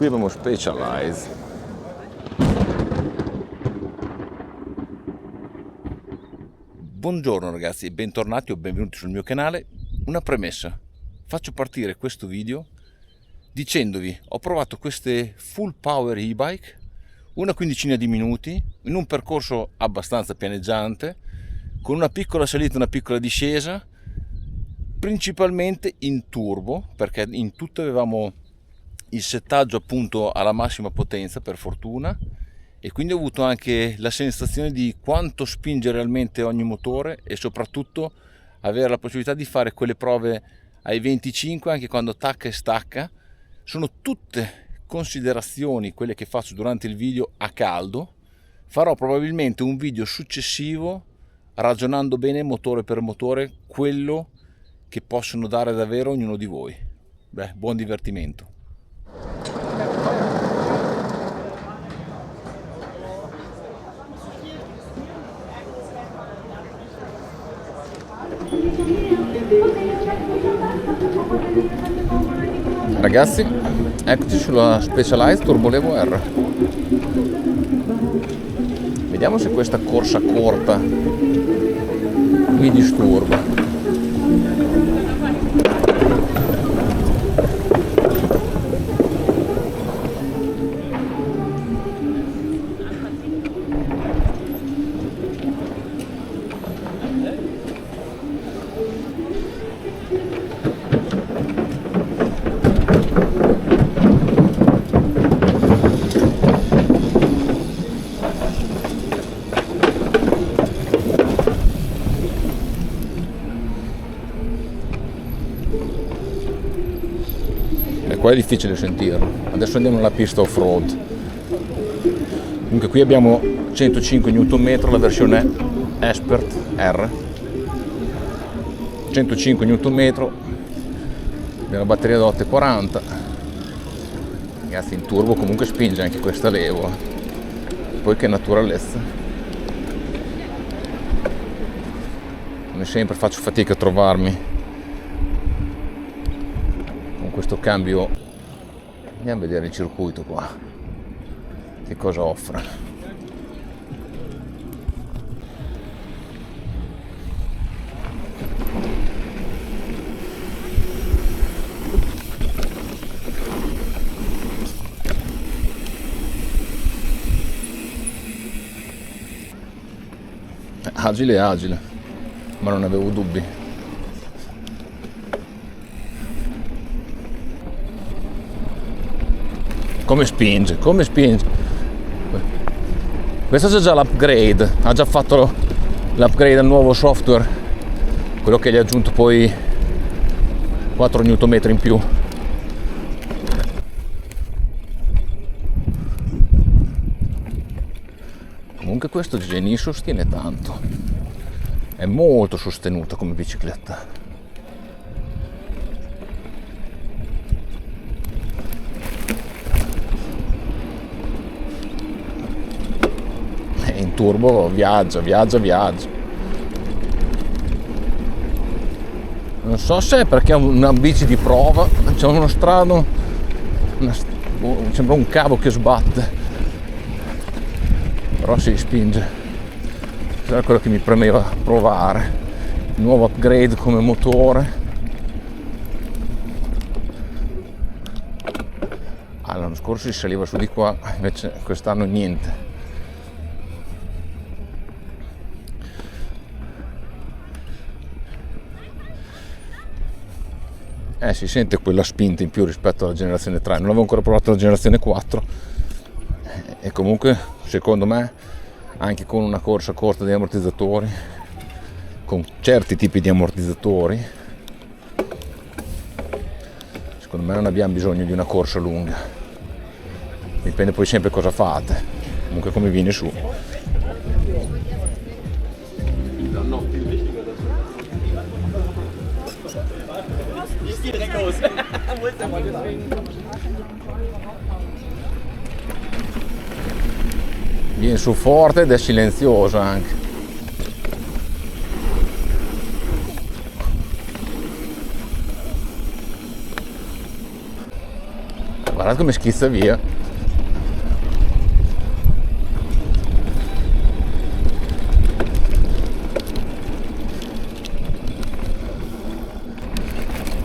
Qui abbiamo Specialized. Buongiorno ragazzi e bentornati o benvenuti sul mio canale. Una premessa: faccio partire questo video dicendovi ho provato queste full power e-bike una quindicina di minuti in un percorso abbastanza pianeggiante, con una piccola salita e una piccola discesa, principalmente in turbo, perché in tutte avevamo il settaggio appunto alla massima potenza, per fortuna, e quindi ho avuto anche la sensazione di quanto spinge realmente ogni motore e soprattutto avere la possibilità di fare quelle prove ai 25 anche quando tacca e stacca. Sono tutte considerazioni quelle che faccio durante il video a caldo. Farò probabilmente un video successivo ragionando bene motore per motore quello che possono dare davvero ognuno di voi. Buon divertimento. Ragazzi, eccoci sulla Specialized Turbo Levo R. Vediamo se questa corsa corta mi disturba. Qua è difficile sentirlo. Adesso andiamo nella pista off-road. Comunque qui abbiamo 105 Nm la versione Expert R, 105 Nm, abbiamo la batteria da 840. Ragazzi, in turbo comunque spinge anche questa Levo, poi che naturalezza. Come sempre faccio fatica a trovarmi questo cambio. Andiamo a vedere il circuito qua, che cosa offre. Agile, ma non avevo dubbi. Come spinge. Questo c'è già l'upgrade, ha già fatto l'upgrade al nuovo software, quello che gli ha aggiunto poi 4 Nm in più. Comunque questo Genie sostiene tanto, è molto sostenuta come bicicletta. In turbo viaggia. Non so se è perché è una bici di prova, c'è uno strano, sembra un cavo che sbatte, però si spinge. Era quello che mi premeva provare. Il nuovo upgrade come motore. L'anno scorso si saliva su di qua, invece quest'anno niente. Si sente quella spinta in più rispetto alla generazione 3, non avevo ancora provato la generazione 4 e comunque secondo me anche con una corsa corta di ammortizzatori, con certi tipi di ammortizzatori, secondo me non abbiamo bisogno di una corsa lunga. Dipende poi sempre cosa fate, comunque come viene su. Viene su forte ed è silenzioso anche. guardate come schizza via.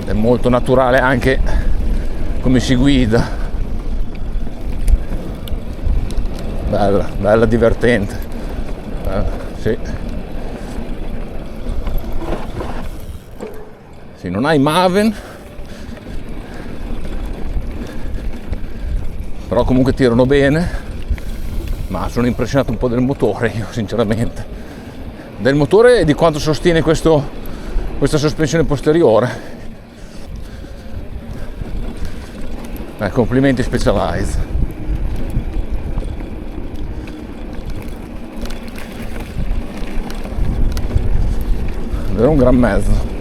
È molto naturale anche come si guida. Bella, bella, divertente. Sì. Sì, non hai Maven, però comunque tirano bene, ma sono impressionato un po' del motore io, sinceramente. Del motore e di quanto sostiene questa sospensione posteriore. Complimenti Specialized. Davvero un gran mezzo.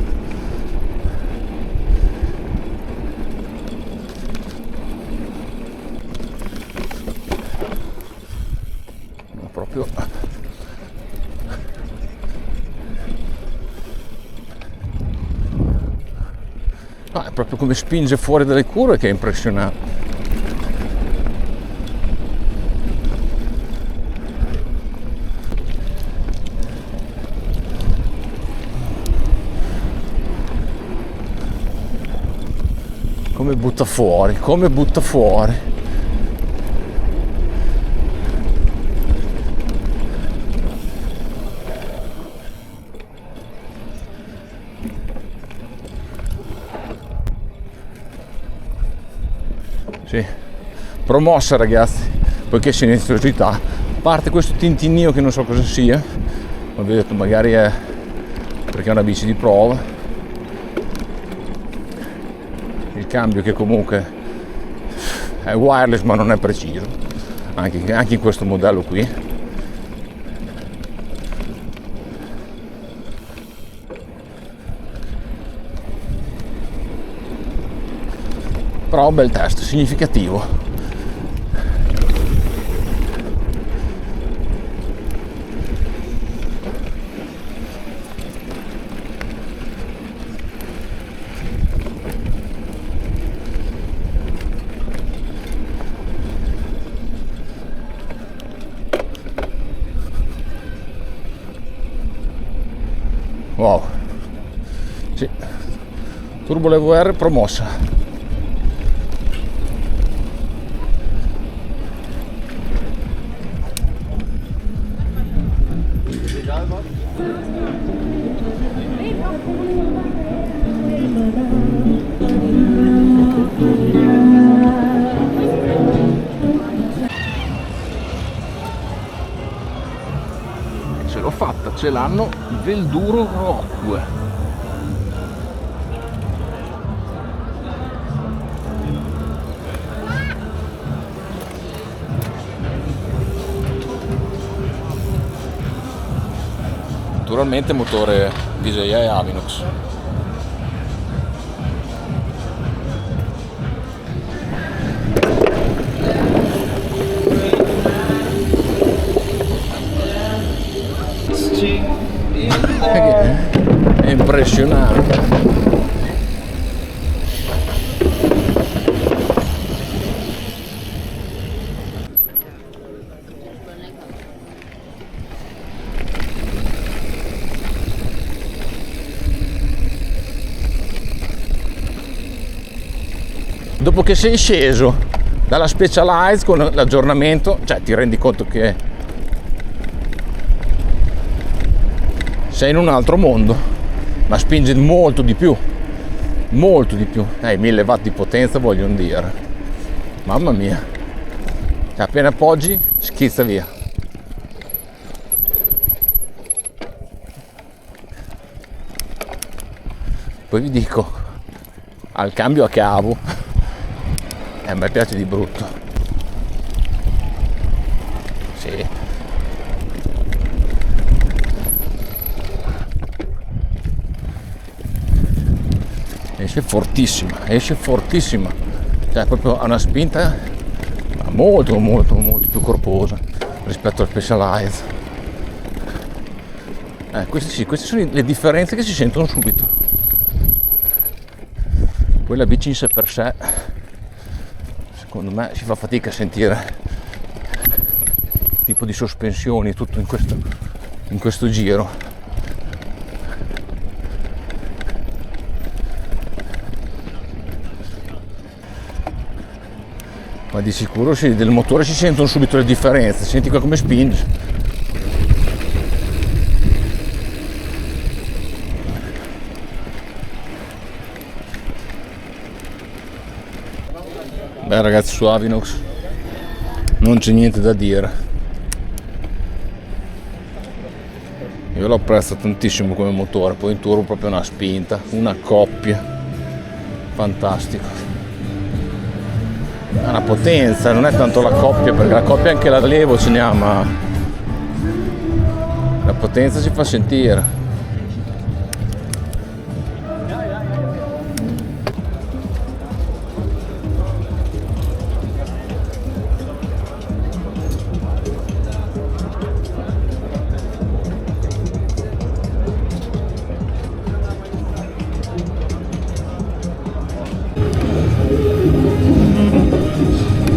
Proprio è proprio come spinge fuori dalle curve che è impressionante. Come butta fuori, come butta fuori. Sì, promossa ragazzi, poiché silenziosità, a parte questo tintinnio che non so cosa sia, ma vi ho detto magari è perché è una bici di prova. Il cambio che comunque è wireless ma non è preciso, anche in questo modello qui. Però un bel test, significativo. Wow, sì, Turbo Levo R promossa. Ce l'ho fatta, ce l'hanno Velduro Rock. Naturalmente motore DJI Avinox. È impressionante. Dopo che sei sceso dalla Specialized con l'aggiornamento, cioè ti rendi conto che sei in un altro mondo, ma spinge molto di più, 1000 watt di potenza, vogliono dire, mamma mia, cioè, appena appoggi schizza via. Poi vi dico, al cambio a cavo, a me piace di brutto, sì. Esce fortissima, cioè proprio ha una spinta molto più corposa rispetto al Specialized. Queste sono le differenze che si sentono subito. Poi la bici in sé per sé, secondo me si fa fatica a sentire tipo di sospensioni tutto in questo giro. Ma di sicuro sì, del motore si sentono subito le differenze, senti qua come spinge. Beh ragazzi, su Avinox non c'è niente da dire, io lo apprezzo tantissimo come motore, poi in turbo proprio una spinta, una coppia, fantastico, una potenza, non è tanto la coppia, perché la coppia anche la levo ce ne ha, ma la potenza si fa sentire.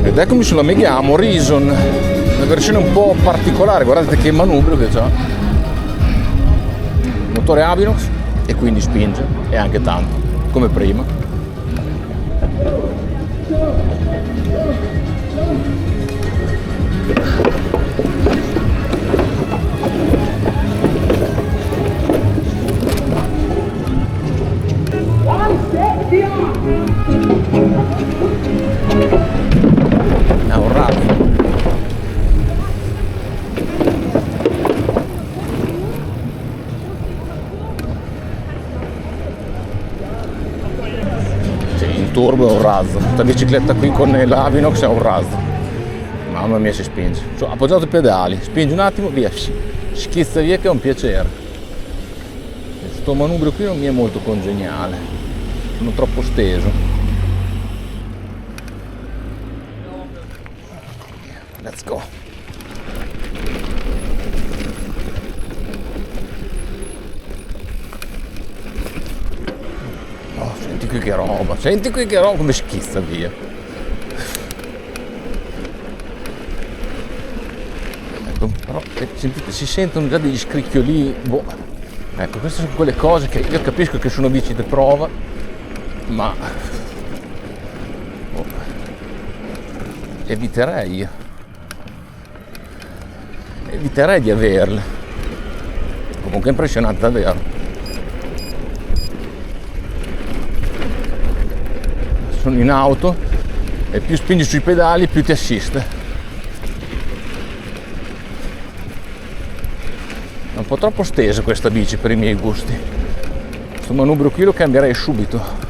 Ed eccomi sulla Megamo Horizon, una versione un po' particolare, guardate che manubrio che c'ha, motore Avinox e quindi spinge, e anche tanto, come prima. È un razzo. Sì, in turbo è un razzo. Questa bicicletta qui con l'Avinox è un razzo. Mamma mia, si spinge. Cioè, appoggiato i pedali, spingi un attimo, via, schizza via, che è un piacere. Questo manubrio qui non mi è molto congeniale, sono troppo steso. Let's go. Oh, senti qui che roba, come schizza via. Ecco, però sentite, si sentono già degli scricchioli. Boh. Ecco, queste sono quelle cose che io capisco che sono bici di prova, ma boh, eviterei di averle. Comunque è impressionante davvero. Sono in auto e più spingi sui pedali più ti assiste. È un po' troppo stesa questa bici per i miei gusti. Questo manubrio qui lo cambierei subito.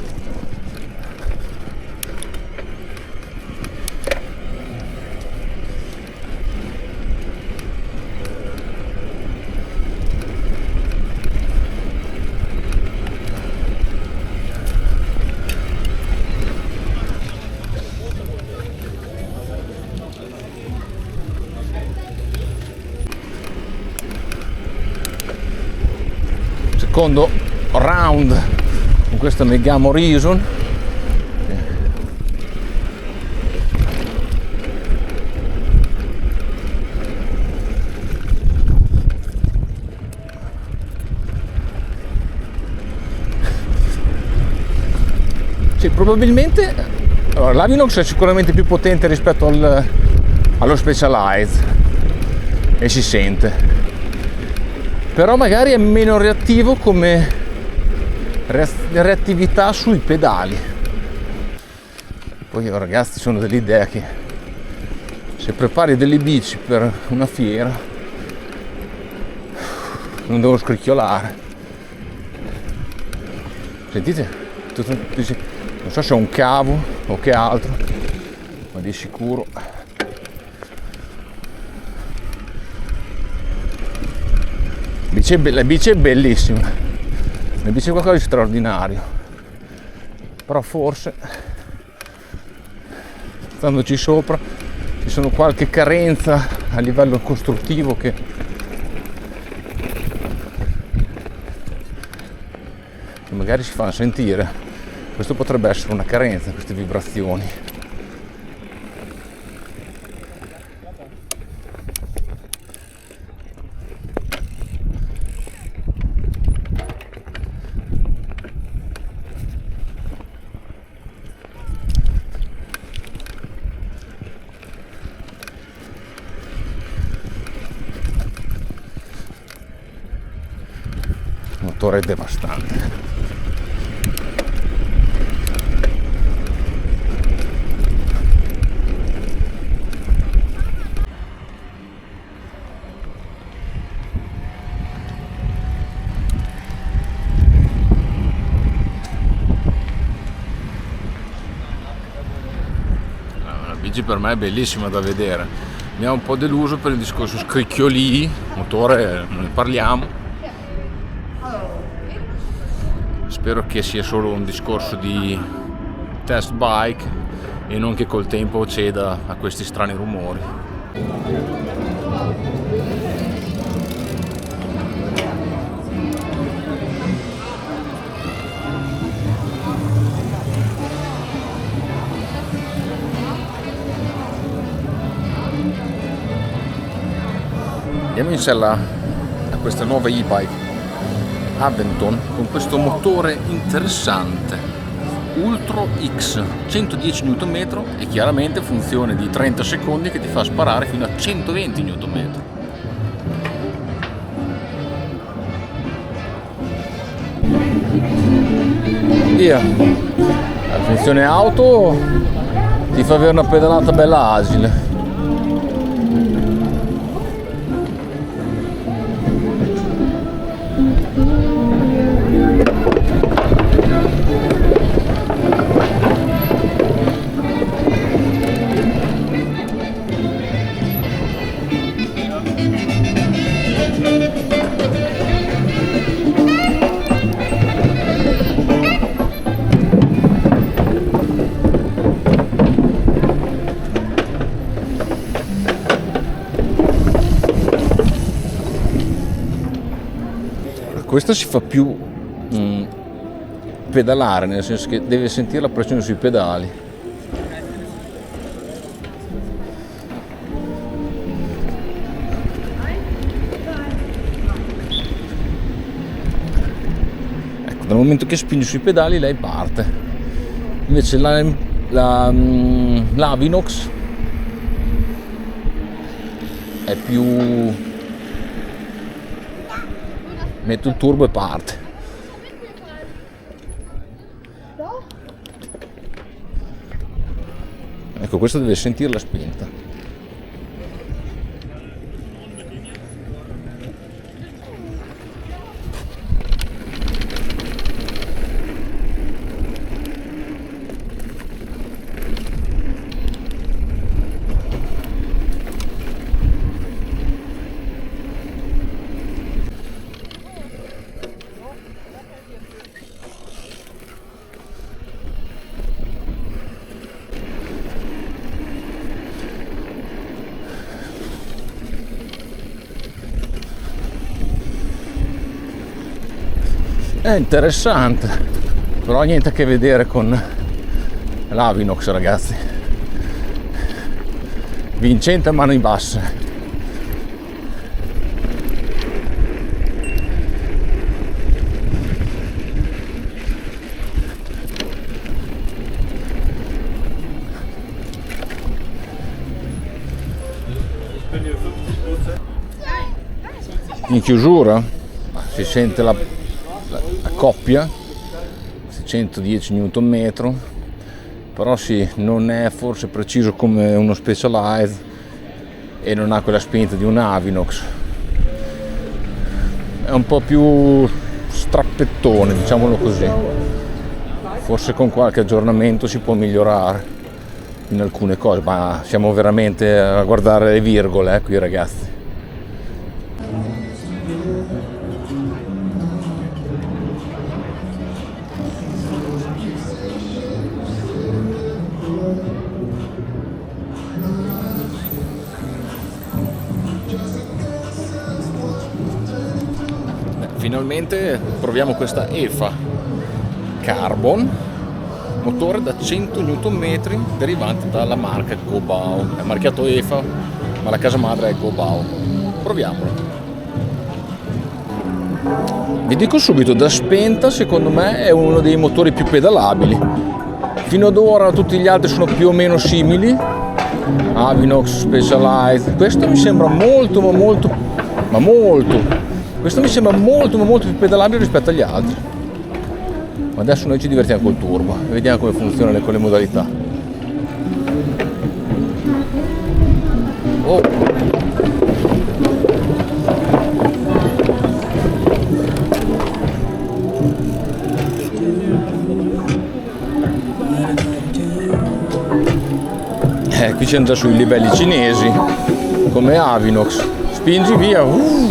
Secondo round con questa Megamo Horizon. Sì, probabilmente allora, l'Avinox è sicuramente più potente rispetto allo Specialized e si sente. Però magari è meno reattivo come reattività sui pedali. Poi io ragazzi sono dell'idea che se prepari delle bici per una fiera non devo scricchiolare. Sentite? Non so se è un cavo o che altro, ma di sicuro la bici è bellissima, la bici è qualcosa di straordinario, però forse standoci sopra ci sono qualche carenza a livello costruttivo che magari si fanno sentire. Questo potrebbe essere una carenza, queste vibrazioni. motore devastante. Per me è bellissima da vedere, mi ha un po' deluso per il discorso scricchiolii, motore non ne parliamo, spero che sia solo un discorso di test bike e non che col tempo ceda a questi strani rumori. Andiamo in sella a questa nuova e-bike Aventon con questo motore interessante Ultra X 110 Nm e chiaramente funzione di 30 secondi che ti fa sparare fino a 120 Nm. Via, la funzione auto ti fa avere una pedalata bella agile. Questo si fa più pedalare, nel senso che deve sentire la pressione sui pedali. Ecco, dal momento che spingi sui pedali lei parte. Invece l'Avinox è più... metto il turbo e parte. Ecco, questo deve sentire la spinta. È interessante, però niente a che vedere con l'Avinox, ragazzi. Vincente a mani basse. In chiusura si sente la coppia 110 Nm, però sì, non è forse preciso come uno Specialized e non ha quella spinta di un Avinox, è un po' più strappettone, diciamolo così. Forse con qualche aggiornamento si può migliorare in alcune cose, ma siamo veramente a guardare le virgole qui, ragazzi. Finalmente proviamo questa EFA Carbon, motore da 100 Nm derivante dalla marca Gobao, è marchiato EFA ma la casa madre è Gobao. Proviamolo. Vi dico subito, da spenta secondo me è uno dei motori più pedalabili. Fino ad ora tutti gli altri sono più o meno simili, Avinox, Specialized. Questo mi sembra molto Questo mi sembra molto più pedalabile rispetto agli altri. Ma adesso noi ci divertiamo col turbo, vediamo come funziona con le modalità. Oh. Qui c'è già sui livelli cinesi, come Avinox. Spingi via.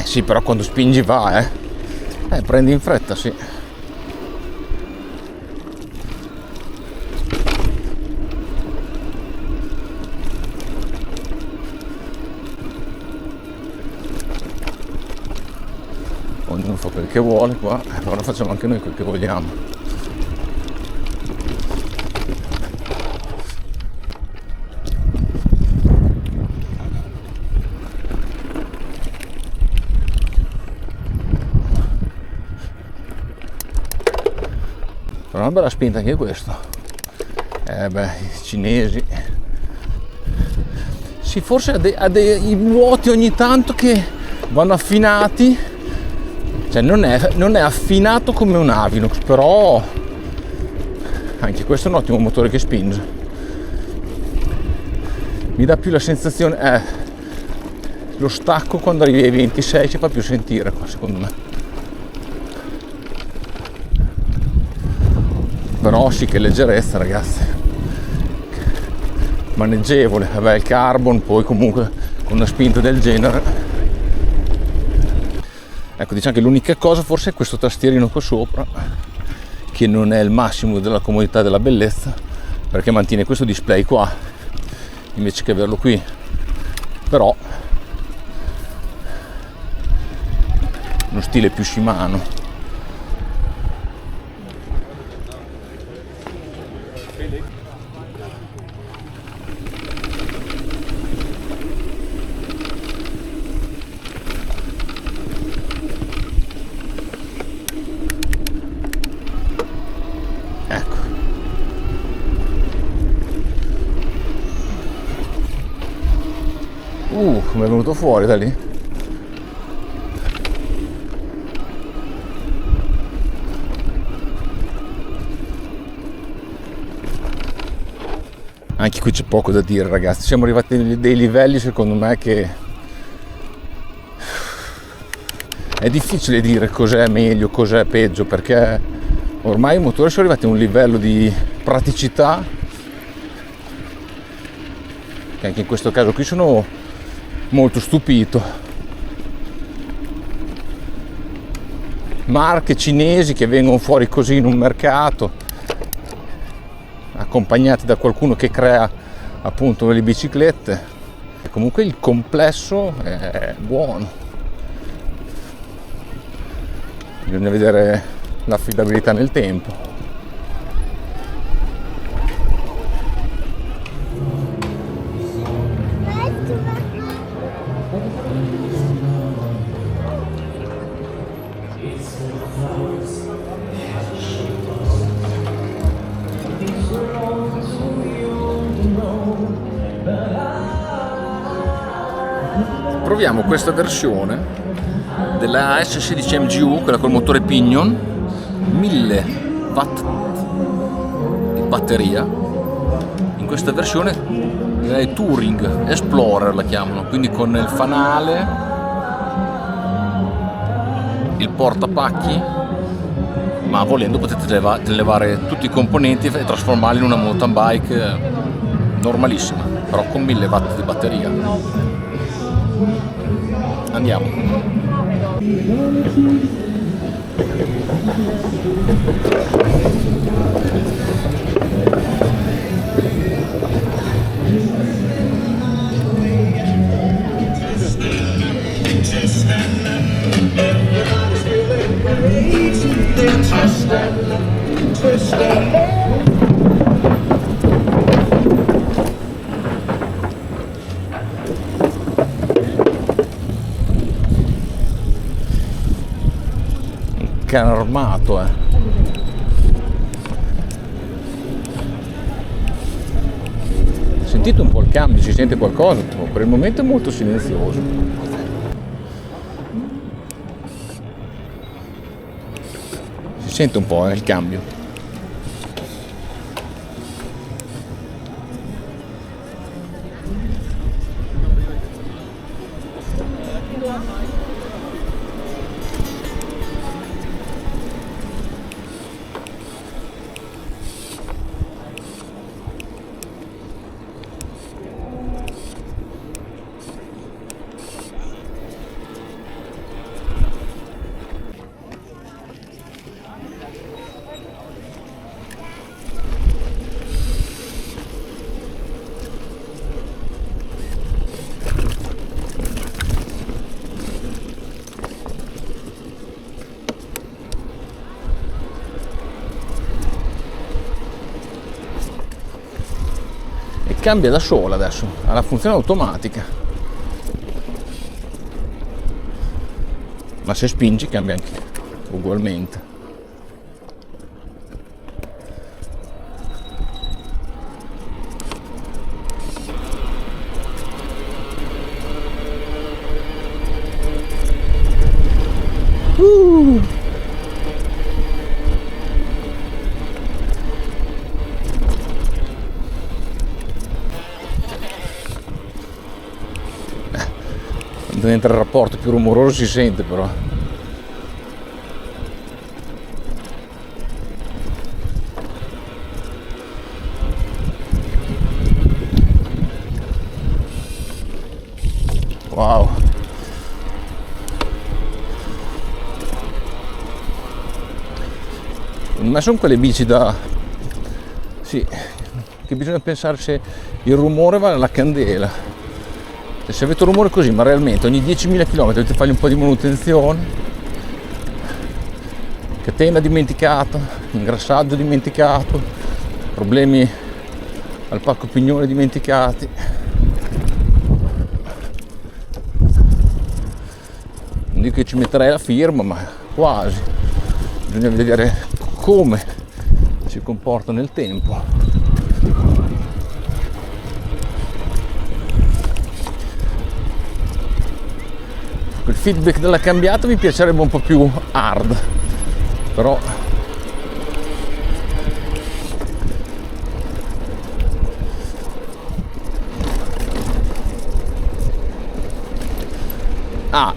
Sì, però quando spingi va, prendi in fretta, sì. Ognuno fa quel che vuole qua, allora facciamo anche noi quel che vogliamo. Però una bella spinta anche questo. I cinesi. Sì, forse ha dei vuoti ogni tanto che vanno affinati. Cioè non è affinato come un Avinox, però anche questo è un ottimo motore che spinge. Mi dà più la sensazione, lo stacco quando arrivi ai 26 si fa più sentire qua, secondo me. Però sì, che leggerezza, ragazzi, maneggevole. Vabbè, il carbon, poi comunque con una spinta del genere, ecco, diciamo che l'unica cosa forse è questo tastierino qua sopra, che non è il massimo della comodità e della bellezza, perché mantiene questo display qua invece che averlo qui. Però uno stile più Shimano. Come è venuto fuori da lì? Anche qui c'è poco da dire, ragazzi. Siamo arrivati a dei livelli, secondo me, che è difficile dire cos'è meglio, cos'è peggio, perché ormai i motori sono arrivati a un livello di praticità che anche in questo caso qui sono molto stupito. Marche cinesi che vengono fuori così in un mercato, accompagnati da qualcuno che crea appunto le biciclette. E comunque il complesso è buono. Bisogna vedere l'affidabilità nel tempo. Proviamo questa versione della S16 MGU, quella col motore Pinion, 1000 watt di batteria. In questa versione è Touring Explorer, la chiamano, quindi con il fanale, il portapacchi, ma volendo potete levare tutti i componenti e trasformarli in una mountain bike normalissima, però con 1000 watt di batteria. Andiamo. cane armato, Sentite un po' il cambio, si sente qualcosa? Per il momento è molto silenzioso. Si sente un po' il cambio. Cambia da sola adesso, ha la funzione automatica, ma se spingi cambia anche ugualmente. Mentre il rapporto più rumoroso si sente però. Wow. Ma sono quelle bici da... sì, che bisogna pensare se il rumore vale la candela. Se avete un rumore così, ma realmente ogni 10.000 km dovete fargli un po' di manutenzione, catena dimenticata, ingrassaggio dimenticato, problemi al pacco pignone dimenticati. Non dico che ci metterei la firma, ma quasi. Bisogna vedere come si comporta nel tempo. Il feedback della cambiata mi piacerebbe un po' più hard, però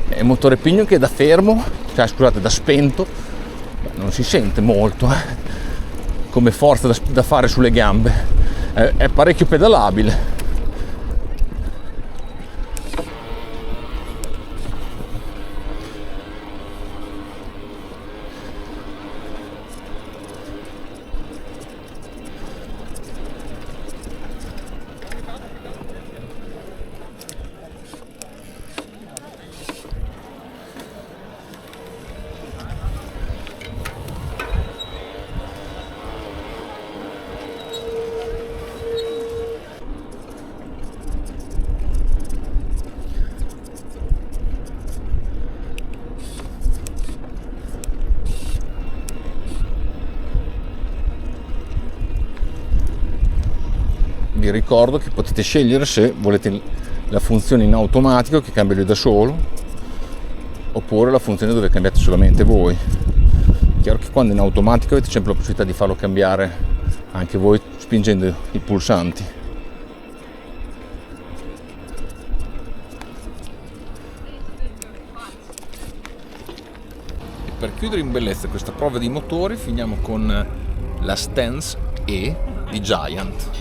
è motore pignon che da fermo, cioè scusate, da spento non si sente molto come forza da fare sulle gambe, è parecchio pedalabile. Vi ricordo che potete scegliere se volete la funzione in automatico che cambia lui da solo, oppure la funzione dove cambiate solamente voi. Chiaro che quando in automatico avete sempre la possibilità di farlo cambiare anche voi spingendo i pulsanti. E per chiudere in bellezza questa prova di motori finiamo con la Stance E di Giant.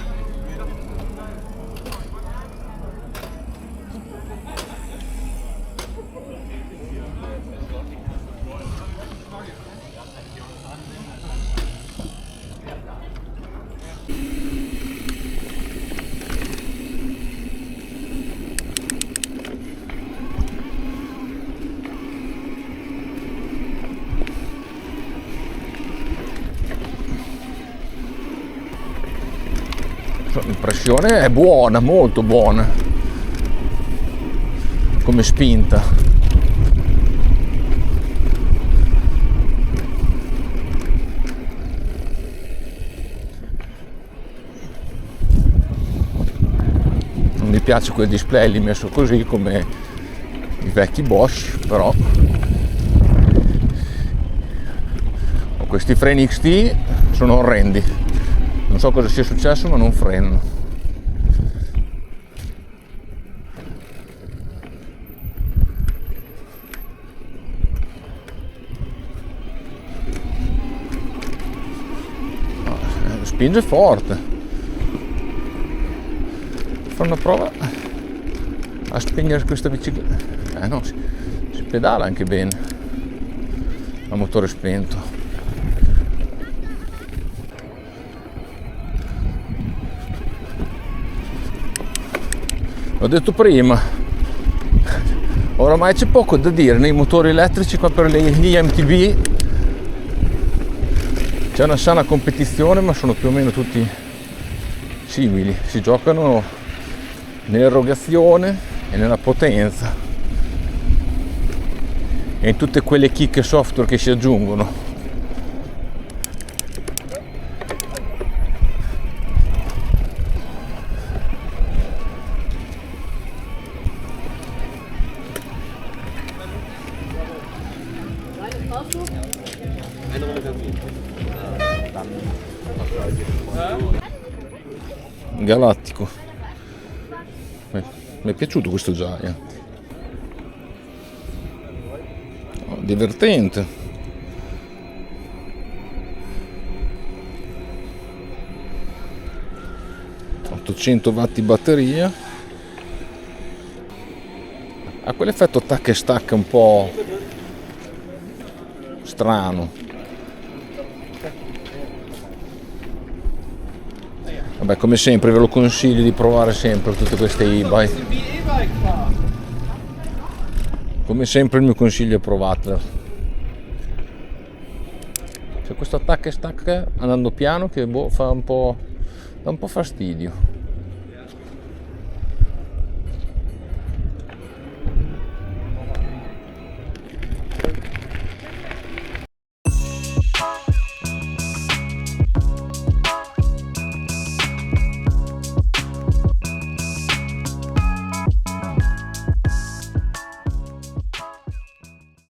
L'impressione è buona, molto buona come spinta. piace quel display lì messo così come i vecchi Bosch, però questi freni XT sono orrendi, non so cosa sia successo ma non frenano. Spinge forte. Fa una prova a spegnere questa bicicletta. No, si pedala anche bene a motore spento. L'ho detto prima, oramai c'è poco da dire nei motori elettrici qua per gli MTB. C'è una sana competizione, ma sono più o meno tutti simili, si giocano nell'erogazione e nella potenza e in tutte quelle chicche software che si aggiungono. Galattico, mi è piaciuto questo Giant, divertente. 800 watt di batteria, ha quell'effetto tacca e stacca un po' strano. Vabbè, come sempre ve lo consiglio di provare sempre tutte queste e-bike. Come sempre il mio consiglio è provatela. C'è questo attacca e stacca andando piano che dà un po' fastidio.